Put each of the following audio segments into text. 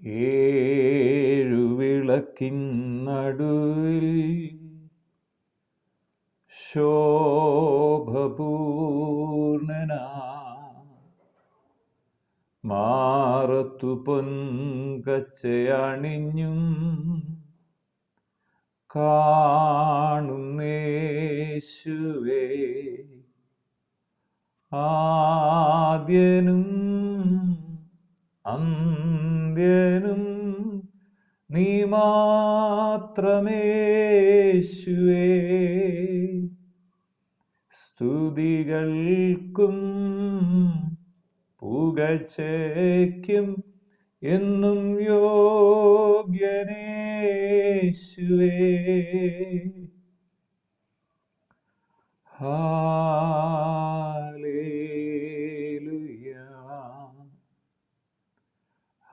ഏഴുവിളക്കിൻ നടുവിൽ ശോഭപൂർണനാ മാറത്തു പൊൻകച്ചയണിഞ്ഞും കാണുന്നേശുവേ, ആദ്യനും അന്ത്യനും നീ മാത്രമേശുവേ. സ്തുതികൾക്കും പുകഴ്ചയ്ക്കും എന്നും യോഗ്യനേശുവേ. Hallelujah,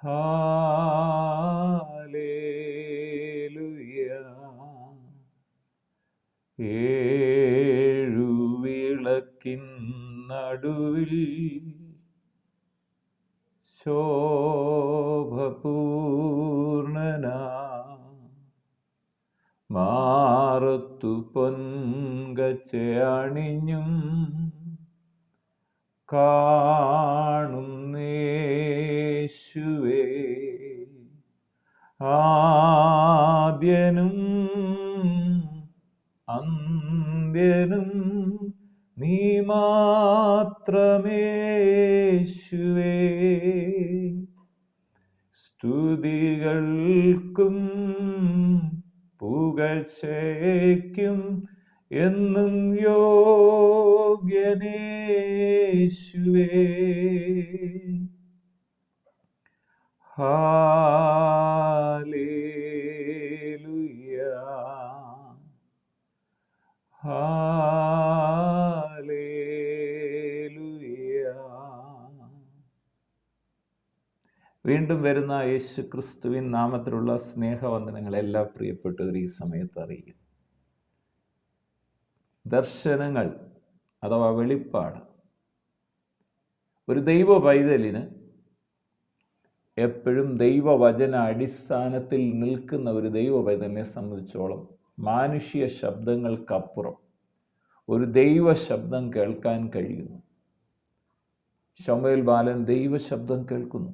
hallelujah. ഏഴുവിളക്കിൻ നടുവിൽ ശോഭപൂർണനാ മാറത്തു പൊൻകച്ചയണിഞ്ഞും കാണുന്നേശുവേ, ആദ്യനും അന്ത്യനും നീ മാത്രമേശുവേ. സ്തുതികൾക്കും പുകഴ്ചയ്ക്കും എന്നും യോഗ്യനേശുവേ. Hallelujah, hallelujah. വീണ്ടും വരുന്ന യേശു ക്രിസ്തുവിൻ നാമത്തിലുള്ള സ്നേഹവന്ദനങ്ങൾ എല്ലാ പ്രിയപ്പെട്ടവർ ഈ സമയത്ത് അറിയിക്കും. ദർശനങ്ങൾ അഥവാ വെളിപ്പാട് ഒരു ദൈവ പൈതലിന് എപ്പോഴും ദൈവവചന അടിസ്ഥാനത്തിൽ നിൽക്കുന്ന ഒരു ദൈവ പൈതലിനെ സംബന്ധിച്ചോളം മാനുഷിക ശബ്ദങ്ങൾക്കപ്പുറം ഒരു ദൈവ ശബ്ദം കേൾക്കാൻ കഴിയുന്നു. ശമൂവേൽ ബാലൻ ദൈവശബ്ദം കേൾക്കുന്നു.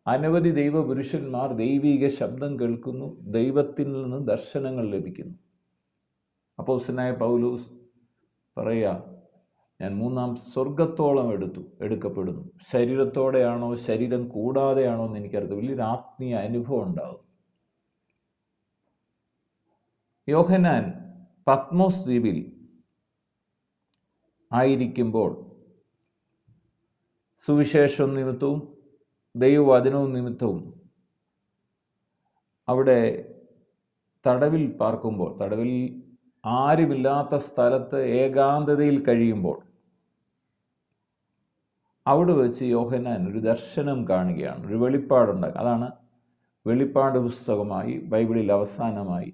അനവധി ദൈവപുരുഷന്മാർ ദൈവിക ശബ്ദം കേൾക്കുന്നു. ദൈവത്തിൽ നിന്ന് ദർശനങ്ങൾ ലഭിക്കുന്നു. അപ്പോസ്തലനായ പൗലോസ് പറയുക, ഞാൻ മൂന്നാം സ്വർഗത്തോളം എടുക്കപ്പെടുന്നു. ശരീരത്തോടെയാണോ ശരീരം കൂടാതെയാണോ എന്ന് എനിക്കറിയാം. വലിയൊരു ആത്മീയ അനുഭവം ഉണ്ടാകും. യോഹന്നാൻ പത്മോസ് ദ്വീപിൽ ആയിരിക്കുമ്പോൾ സുവിശേഷം നിമിത്തവും ദൈവവചനവും നിമിത്തവും അവിടെ തടവിൽ പാർക്കുമ്പോൾ, തടവിൽ ആരുമില്ലാത്ത സ്ഥലത്ത് ഏകാന്തതയിൽ കഴിയുമ്പോൾ അവിടെ വെച്ച് യോഹന്നാൻ ഒരു ദർശനം കാണുകയാണ്, ഒരു വെളിപ്പാടുണ്ടാകും. അതാണ് വെളിപ്പാട് പുസ്തകമായി ബൈബിളിൽ അവസാനമായി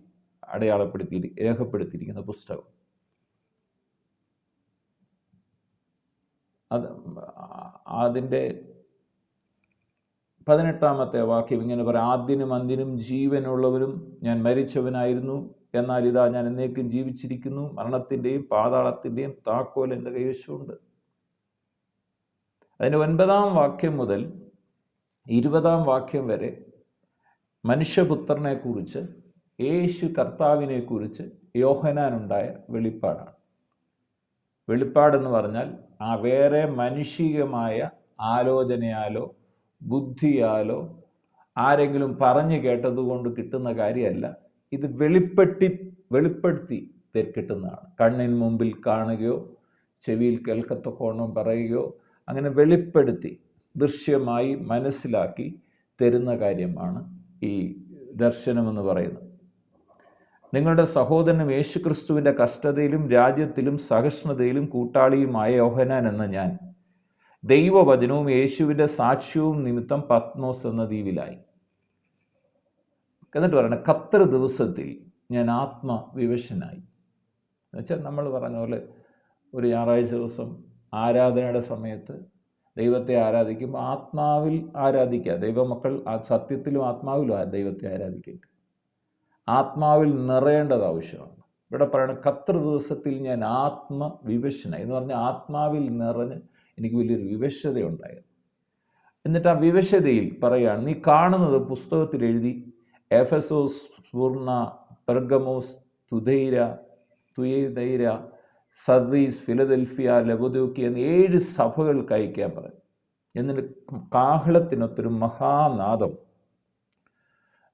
രേഖപ്പെടുത്തിയിരിക്കുന്ന പുസ്തകം. അതിൻ്റെ 18-ാമത്തെ വാക്യം ഇങ്ങനെ പറയാം, ആദ്യനും അന്ത്യനും ജീവനുള്ളവരും ഞാൻ മരിച്ചവനായിരുന്നു, എന്നാൽ ഇതാ ഞാൻ എന്നേക്കും ജീവിച്ചിരിക്കുന്നു, മരണത്തിൻ്റെയും പാതാളത്തിൻ്റെയും താക്കോൽ എൻ്റെ കൈവശമുണ്ട്. അതിൻ്റെ 9-ാം വാക്യം മുതൽ 20-ാം വാക്യം വരെ മനുഷ്യപുത്രനെക്കുറിച്ച്, യേശു കർത്താവിനെക്കുറിച്ച് യോഹന്നാനുണ്ടായ വെളിപ്പാടാണ്. വെളിപ്പാടെന്ന് പറഞ്ഞാൽ ആ വേറെ മാനുഷികമായ ആലോചനയാലോ ബുദ്ധിയാലോ ആരെങ്കിലും പറഞ്ഞു കേട്ടതുകൊണ്ട് കിട്ടുന്ന കാര്യമല്ല. ഇത് വെളിപ്പെടുത്തി കിട്ടുന്നതാണ്. കണ്ണിന് മുമ്പിൽ കാണുകയോ ചെവിയിൽ കേൾക്കത്തക്കോണം പറയുകയോ അങ്ങനെ വെളിപ്പെടുത്തി ദൃശ്യമായി മനസ്സിലാക്കി തരുന്ന കാര്യമാണ് ഈ ദർശനമെന്ന് പറയുന്നത്. നിങ്ങളുടെ സഹോദരനും യേശുക്രിസ്തുവിൻ്റെ കഷ്ടതയിലും രാജ്യത്തിലും സഹിഷ്ണുതയിലും കൂട്ടാളിയുമായ യോഹന്നാൻ എന്ന ഞാൻ ദൈവവചനവും യേശുവിൻ്റെ സാക്ഷ്യവും നിമിത്തം പത്മോസ് എന്ന ദ്വീപിലായി. എന്നിട്ട് പറയണ 10 ദിവസത്തിൽ ഞാൻ ആത്മവിവശനായി. എന്നുവെച്ചാൽ നമ്മൾ പറഞ്ഞ പോലെ ഒരു ഞായറാഴ്ച ദിവസം ആരാധനയുടെ സമയത്ത് ദൈവത്തെ ആരാധിക്കുമ്പോൾ ആത്മാവിൽ ആരാധിക്കുക. ദൈവമക്കൾ ആ സത്യത്തിലും ആത്മാവിലും ദൈവത്തെ ആരാധിക്കുക. ആത്മാവിൽ നിറയേണ്ടത് ആവശ്യമാണ്. ഇവിടെ പറയണ കർത്തൃ ദിവസത്തിൽ ഞാൻ ആത്മവിവശനായി എന്ന് പറഞ്ഞാൽ ആത്മാവിൽ നിറഞ്ഞ് എനിക്ക് വലിയൊരു വിവശതയുണ്ടായിരുന്നു. എന്നിട്ട് ആ വിവശതയിൽ പറയുകയാണ്, നീ കാണുന്നത് പുസ്തകത്തിൽ എഴുതി എഫെസോസ്, സ്മുർണ, പെർഗമോസ്, തുയൈര, സർദീസ്, ഫിലദൽഫിയ, ലവോദിക്കയ എന്നീ 7 സഭകൾക്ക് അയക്കാൻ പറയും. എന്നിട്ട് കാഹളത്തിനൊത്തൊരു മഹാനാദം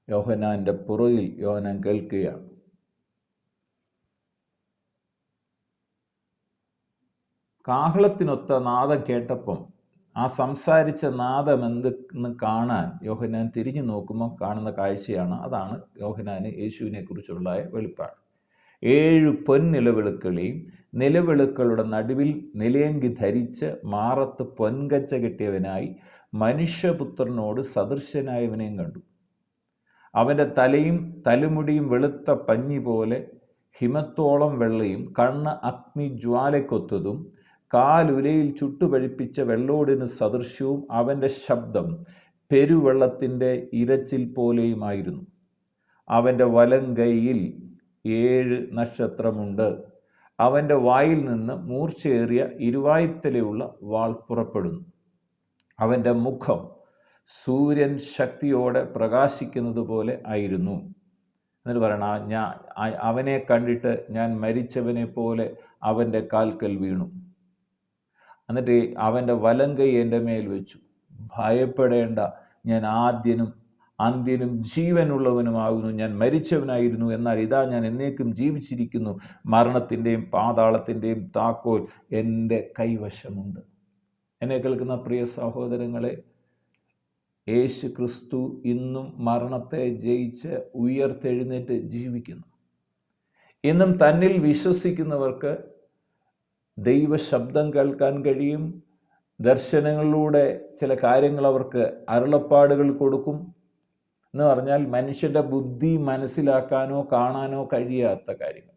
യോഹന്നാൻ്റെ പുറകിൽ യോഹന്നാൻ കേൾക്കുകയാണ്. കാഹളത്തിനൊത്ത നാദം കേട്ടപ്പം ആ സംസാരിച്ച നാദം എന്തെന്ന് കാണാൻ യോഹന്നാൻ തിരിഞ്ഞു നോക്കുമ്പോൾ കാണുന്ന കാഴ്ചയാണ്. അതാണ് യോഹന്നാന് യേശുവിനെ കുറിച്ചുള്ള വെളിപ്പാട്. 7 പൊൻനിലവിളക്കുകളെയും നിലവിളക്കുകളുടെ നടുവിൽ നിലയങ്കി ധരിച്ച് മാറത്ത് പൊൻകച്ച കെട്ടിയവനായി മനുഷ്യപുത്രനോട് സദൃശനായവനെയും കണ്ടു. അവൻ്റെ തലയും തലമുടിയും വെളുത്ത പഞ്ഞി പോലെ ഹിമത്തോളം വെള്ളയും കണ്ണ് അഗ്നിജ്വാലക്കൊത്തതും കാലുലയിൽ ചുട്ടുപഴിപ്പിച്ച വെള്ളോടിന് സദൃശ്യവും അവൻ്റെ ശബ്ദം പെരുവെള്ളത്തിൻ്റെ ഇരച്ചിൽ പോലെയുമായിരുന്നു. അവൻ്റെ വലങ്കൈയിൽ 7 നക്ഷത്രമുണ്ട്. അവൻ്റെ വായിൽ നിന്ന് മൂർച്ചയേറിയ ഇരുവായ്ത്തലയുള്ള വാൾ പുറപ്പെടുന്നു. അവൻ്റെ മുഖം സൂര്യൻ ശക്തിയോടെ പ്രകാശിക്കുന്നത് പോലെ ആയിരുന്നു. എന്നിട്ട് പറയണം, അവനെ കണ്ടിട്ട് ഞാൻ മരിച്ചവനെ പോലെ അവൻ്റെ കാൽക്കൽ വീണു. എന്നിട്ട് അവൻ്റെ വലങ്കൈ എൻ്റെ മേൽ വെച്ചു. ഭയപ്പെടേണ്ട, ഞാൻ ആദ്യനും അന്ത്യനും ജീവനുള്ളവനുമാകുന്നു. ഞാൻ മരിച്ചവനായിരുന്നു, എന്നാൽ ഇതാ ഞാൻ എന്നേക്കും ജീവിച്ചിരിക്കുന്നു. മരണത്തിൻ്റെയും പാതാളത്തിൻ്റെയും താക്കോൽ എൻ്റെ കൈവശമുണ്ട്. എന്നെ കേൾക്കുന്ന പ്രിയ സഹോദരങ്ങളെ, യേശു ക്രിസ്തു ഇന്നും മരണത്തെ ജയിച്ച് ഉയർത്തെഴുന്നേറ്റ് ജീവിക്കുന്നു. ഇന്നും തന്നിൽ വിശ്വസിക്കുന്നവർക്ക് ദൈവശബ്ദം കേൾക്കാൻ കഴിയും. ദർശനങ്ങളിലൂടെ ചില കാര്യങ്ങൾ അവർക്ക് അരുളപ്പാടുകൾ കൊടുക്കും. എന്ന് പറഞ്ഞാൽ മനുഷ്യൻ്റെ ബുദ്ധി മനസ്സിലാക്കാനോ കാണാനോ കഴിയാത്ത കാര്യങ്ങൾ,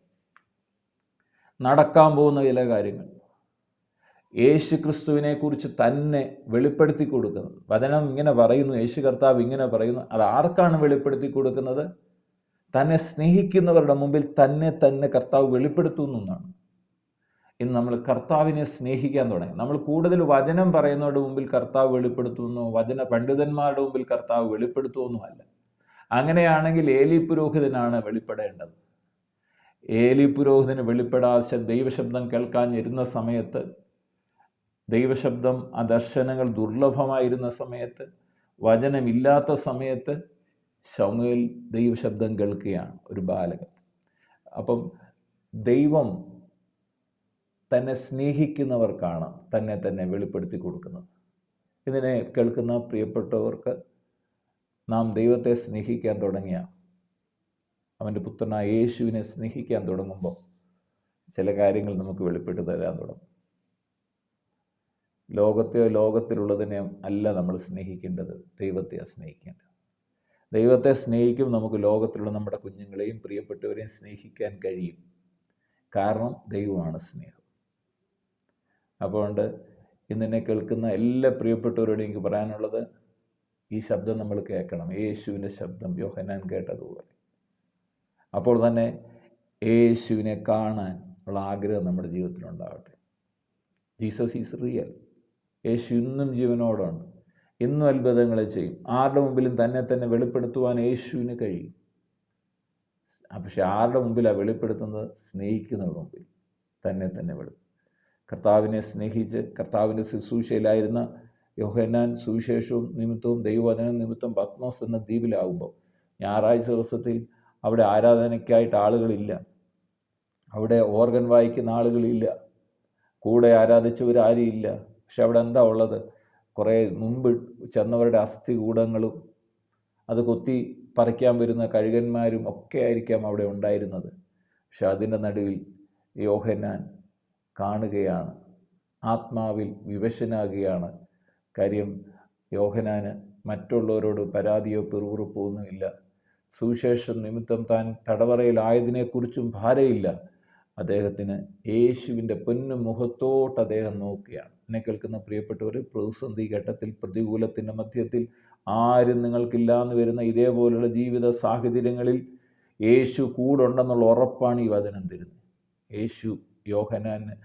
നടക്കാൻ പോകുന്ന ചില കാര്യങ്ങൾ യേശു ക്രിസ്തുവിനെ കുറിച്ച് തന്നെ വെളിപ്പെടുത്തി കൊടുക്കുന്നത്. വചനം ഇങ്ങനെ പറയുന്നു, യേശു കർത്താവ് ഇങ്ങനെ പറയുന്നു. അത് ആർക്കാണ് വെളിപ്പെടുത്തി കൊടുക്കുന്നത്? തന്നെ സ്നേഹിക്കുന്നവരുടെ മുമ്പിൽ തന്നെ കർത്താവ് വെളിപ്പെടുത്തുന്നു എന്നാണ്. ഇന്ന് നമ്മൾ കർത്താവിനെ സ്നേഹിക്കാൻ തുടങ്ങി. നമ്മൾ കൂടുതൽ വചനം പറയുന്നവരുടെ മുമ്പിൽ കർത്താവ് വെളിപ്പെടുത്തുന്നു, വചന പണ്ഡിതന്മാരുടെ മുമ്പിൽ കർത്താവ് വെളിപ്പെടുത്തുന്നല്ല. അങ്ങനെയാണെങ്കിൽ ഏലി പുരോഹിതനാണ് വെളിപ്പെടേണ്ടത്. ഏലി പുരോഹിതന് വെളിപ്പെടാതെ ദൈവശബ്ദം കേൾക്കാനിരുന്ന സമയത്ത്, ദൈവശബ്ദം ആ ദർശനങ്ങൾ ദുർലഭമായിരുന്ന സമയത്ത്, വചനമില്ലാത്ത സമയത്ത് ശമൂവേൽ ദൈവശബ്ദം കേൾക്കുകയാണ്, ഒരു ബാലകൻ. അപ്പം ദൈവം തന്നെ സ്നേഹിക്കുന്നവർക്കാണ് തന്നെ വെളിപ്പെടുത്തി കൊടുക്കുന്നത്. ഇതിനെ കേൾക്കുന്ന പ്രിയപ്പെട്ടവർക്ക് നാം ദൈവത്തെ സ്നേഹിക്കാൻ തുടങ്ങിയ, അവൻ്റെ പുത്രനായ യേശുവിനെ സ്നേഹിക്കാൻ തുടങ്ങുമ്പോൾ ചില കാര്യങ്ങൾ നമുക്ക് വെളിപ്പെട്ട് തരാൻ തുടങ്ങും. ലോകത്തെയോ ലോകത്തിലുള്ളതിനെ അല്ല നമ്മൾ സ്നേഹിക്കേണ്ടത്, ദൈവത്തെയാണ് സ്നേഹിക്കേണ്ടത്. ദൈവത്തെ സ്നേഹിക്കും നമുക്ക് ലോകത്തിലുള്ള നമ്മുടെ കുഞ്ഞുങ്ങളെയും പ്രിയപ്പെട്ടവരെയും സ്നേഹിക്കാൻ കഴിയും. കാരണം ദൈവമാണ് സ്നേഹം. അതുകൊണ്ട് ഇന്നെന്നെ കേൾക്കുന്ന എല്ലാ പ്രിയപ്പെട്ടവരോടും എനിക്ക് പറയാനുള്ളത്, ഈ ശബ്ദം നമ്മൾ കേൾക്കണം, യേശുവിൻ്റെ ശബ്ദം യോഹന്നാൻ കേട്ടതുപോലെ. അപ്പോൾ തന്നെ യേശുവിനെ കാണാൻ ഉള്ള ആഗ്രഹം നമ്മുടെ ജീവിതത്തിലുണ്ടാകട്ടെ. Jesus is real. യേശു ഇന്നും ജീവനോടാണ്, ഇന്നും അത്ഭുതങ്ങളെ ചെയ്യും. ആരുടെ മുമ്പിലും തന്നെ വെളിപ്പെടുത്തുവാൻ യേശുവിന് കഴിയും. പക്ഷെ ആരുടെ മുമ്പിലാണ് വെളിപ്പെടുത്തുന്നത്? സ്നേഹിക്കുന്നവരുടെ മുമ്പിൽ തന്നെ വെളിപ്പെടുത്തും. കർത്താവിനെ സ്നേഹിച്ച് കർത്താവിൻ്റെ ശുശ്രൂഷയിലായിരുന്ന യോഹന്നാൻ സുവിശേഷവും നിമിത്തവും ദൈവവചനം നിമിത്തം പത്മോസ് എന്ന ദ്വീപിലാകുമ്പോൾ, ഞായറാഴ്ച ദിവസത്തിൽ അവിടെ ആരാധനയ്ക്കായിട്ട് ആളുകളില്ല, അവിടെ ഓർഗൻ വായിക്കുന്ന ആളുകളില്ല, കൂടെ ആരാധിച്ചവരാരുമില്ല. പക്ഷെ അവിടെ എന്താ ഉള്ളത്? കുറേ മുമ്പ് ചെന്നവരുടെ അസ്ഥികൂടങ്ങളും അത് കൊത്തി പറിക്കാൻ വരുന്ന കഴുകന്മാരും ഒക്കെ ആയിരിക്കാം അവിടെ ഉണ്ടായിരുന്നത്. പക്ഷെ അതിൻ്റെ നടുവിൽ യോഹന്നാൻ കാണുകയാണ്, ആത്മാവിൽ വിവശനാകുകയാണ്. കാര്യം യോഹന്നാന് മറ്റുള്ളവരോട് പരാതിയോ പിറുപിറുപ്പോ ഒന്നുമില്ല. സുവിശേഷം നിമിത്തം താൻ തടവറയിലായതിനെക്കുറിച്ചും ഭാരമില്ല. അദ്ദേഹത്തിന് യേശുവിൻ്റെ പൊന്നു മുഖത്തോട്ട് അദ്ദേഹം നോക്കുകയാണ്. എന്നെ കേൾക്കുന്ന പ്രിയപ്പെട്ടവർ, പ്രതിസന്ധി ഘട്ടത്തിൽ, പ്രതികൂലത്തിൻ്റെ മധ്യത്തിൽ ആരും നിങ്ങൾക്കില്ലാന്ന് വരുന്ന ഇതേപോലുള്ള ജീവിത സാഹചര്യങ്ങളിൽ യേശു കൂടുണ്ടെന്നുള്ള ഉറപ്പാണ് ഈ വചനം തരുന്നത്. യേശു യോഹന്നാന്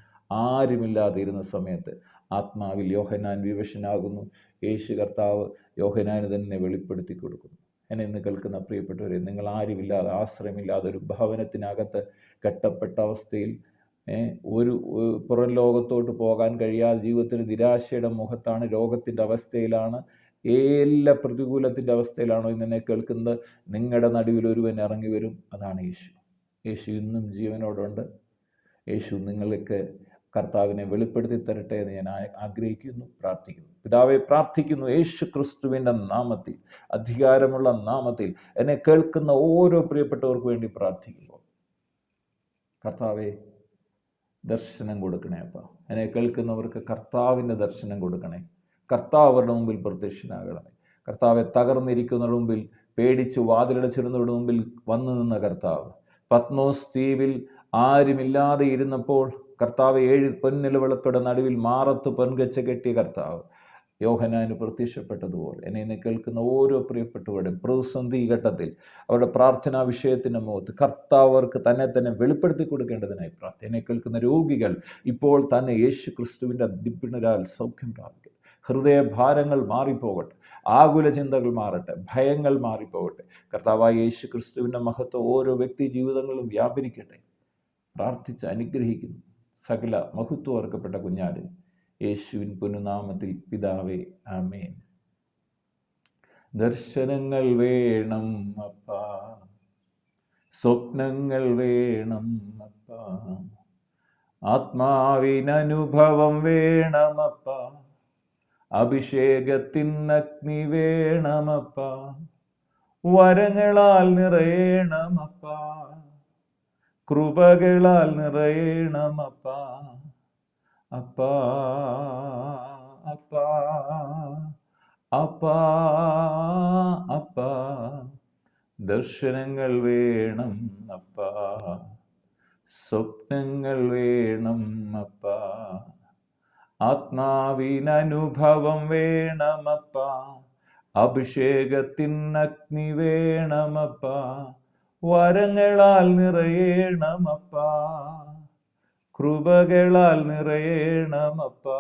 ആരുമില്ലാതെ ഇരുന്ന സമയത്ത് ആത്മാവിൽ യോഹന്നാൻ വിവശനാകുന്നു. യേശു കർത്താവ് യോഹന്നാന് തന്നെ വെളിപ്പെടുത്തി കൊടുക്കുന്നു. എന്നെ ഇന്ന് കേൾക്കുന്ന പ്രിയപ്പെട്ടവരെ, നിങ്ങൾ ആരുമില്ലാതെ, ആശ്രയമില്ലാതെ ഒരു ഭവനത്തിനകത്ത് കെട്ടപ്പെട്ട അവസ്ഥയിൽ, ഒരു പുറം ലോകത്തോട്ട് പോകാൻ കഴിയാതെ ജീവിതത്തിൽ നിരാശയുടെ മുഖത്താണ്, രോഗത്തിൻ്റെ അവസ്ഥയിലാണ്, എല്ലാ പ്രതികൂലത്തിൻ്റെ അവസ്ഥയിലാണോ ഇന്നെ കേൾക്കുന്നത്? നിങ്ങളുടെ നടുവിൽ ഒരുവൻ ഇറങ്ങി വരും. അതാണ് യേശു. യേശു ഇന്നും ജീവനോടുണ്ട്. യേശു നിങ്ങൾക്ക് കർത്താവിനെ വെളിപ്പെടുത്തി തരട്ടെ എന്ന് ഞാൻ ആഗ്രഹിക്കുന്നു, പ്രാർത്ഥിക്കുന്നു. പിതാവെ, പ്രാർത്ഥിക്കുന്നു യേശു ക്രിസ്തുവിൻ്റെ നാമത്തിൽ, അധികാരമുള്ള നാമത്തിൽ എന്നെ കേൾക്കുന്ന ഓരോ പ്രിയപ്പെട്ടവർക്ക് വേണ്ടി പ്രാർത്ഥിക്കുന്നു. കർത്താവെ, ദർശനം കൊടുക്കണേ അപ്പ. എന്നെ കേൾക്കുന്നവർക്ക് കർത്താവിൻ്റെ ദർശനം കൊടുക്കണേ. കർത്താവ് അവരുടെ മുമ്പിൽ പ്രത്യക്ഷനാകണമേ. കർത്താവെ, തകർന്നിരിക്കുന്നവരുടെ മുമ്പിൽ, പേടിച്ച് വാതിലടച്ചിരുന്നവരുടെ മുമ്പിൽ വന്നു നിന്ന കർത്താവ്, പത്മോസ് ദ്വീപിൽ ആരുമില്ലാതെ ഇരുന്നപ്പോൾ കർത്താവ് 7 പൊൻനിലവിളക്കുടെ നടുവിൽ മാറത്ത് പൊൻകച്ച കെട്ടിയ കർത്താവ് യോഹന്നാന് പ്രത്യക്ഷപ്പെട്ടതുപോലെ എന്നെ കേൾക്കുന്ന ഓരോ പ്രിയപ്പെട്ടവരുടെയും പ്രതിസന്ധി ഘട്ടത്തിൽ അവരുടെ പ്രാർത്ഥനാ വിഷയത്തിൻ്റെ മുഖത്ത് കർത്താവ് അവർക്ക് തന്നെ വെളിപ്പെടുത്തി കൊടുക്കേണ്ടതിനായി പ്രാർത്ഥന. എന്നെ കേൾക്കുന്ന രോഗികൾ ഇപ്പോൾ തന്നെ യേശു ക്രിസ്തുവിൻ്റെ ദിബ്യണരാൽ സൗഖ്യം പ്രാപിക്കട്ടെ. ഹൃദയഭാരങ്ങൾ മാറിപ്പോകട്ടെ, ആകുല ചിന്തകൾ മാറട്ടെ, ഭയങ്ങൾ മാറിപ്പോകട്ടെ. കർത്താവായ യേശു ക്രിസ്തുവിൻ്റെ മഹത്വം ഓരോ വ്യക്തി ജീവിതങ്ങളിലും വ്യാപരിക്കട്ടെ. പ്രാർത്ഥിച്ച് അനുഗ്രഹിക്കുന്നു. സകല മഹത്വം അർക്കപ്പെട്ട കുഞ്ഞാട് യേശുവിൻ പൊന്നുനാമത്തിൽ പിതാവേ, ആമേൻ. ദർശനങ്ങൾ വേണം അപ്പാ, സ്വപ്നങ്ങൾ വേണം അപ്പാ, ആത്മാവിനനുഭവം വേണമപ്പാ, അഭിഷേകത്തിനഗ്നി വേണമപ്പാ, വരങ്ങളാൽ നിറയണമപ്പാ, കൃപകളാൽ നിറയണമപ്പാ, അപ്പാ അപ്പാ അപ്പാ അപ്പാ. ദർശനങ്ങൾ വേണം അപ്പാ, സ്വപ്നങ്ങൾ വേണം അപ്പാ, ആത്മാവിനനുഭവം വേണമപ്പാ, അഭിഷേകത്തിനഗ്നി വേണമപ്പാ, വരങ്ങളാൽ നിറയണമപ്പാ, കൃപകളാൽ നിറയണമപ്പാ.